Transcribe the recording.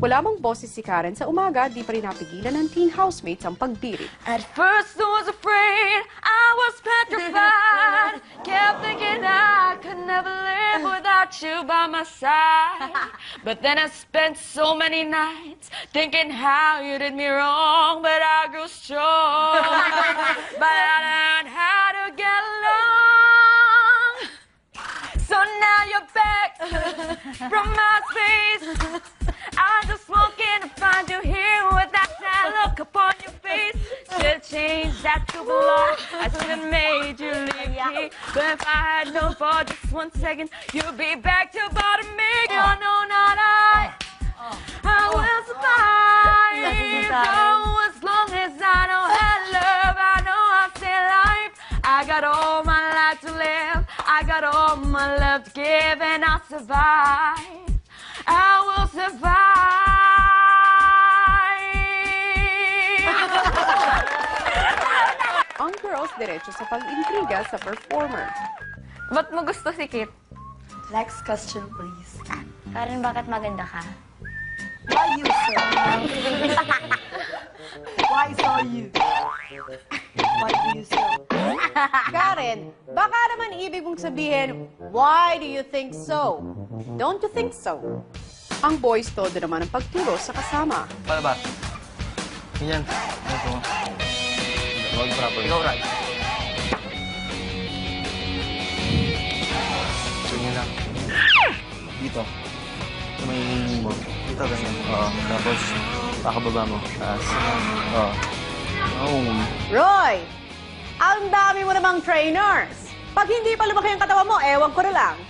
Wala mang boses si Karen sa umaga, di pa rin napigilan ng teen housemates ang pagdirit. At first I was afraid, I was petrified. Kept thinking I could never live without you by my side. But then I spent so many nights thinking how you did me wrong. But I grew strong. But I learned how to get along. So now you're back from my space. I just walk in to find you here with that sad look upon your face. Should change that to belong. I should have made you leave me. But if I had known for just 1 second, you'd be back to bottom me. Oh, no, not I. I will survive. Oh, as long as I know how to love, I know I'll stay alive. I got all my life to live. I got all my love to give, and I'll survive. I will survive. Ang girls diretso sa pag-intriga sa performer. Ba't mo gusto si Kit? Next question, please. Karen, bakit maganda ka? Why you, sir? Why so you? Why do you, sir? Karen, baka naman ibig mong sabihin, why do you think so? Don't you think so? Ang boys todo naman ang pagturo sa kasama. Paano ba? Ganyan. Ito. Huwag proper. Ikaw, right. Ganyan lang. Dito. Ito may hingin mo. Dito, ganyan. Oo. Tapos, pakababa mo. Taas. Oo. Oo. Roy, ang dami mo namang trainers. Pag hindi pa lumaki ang katawan mo, ewan ko na lang.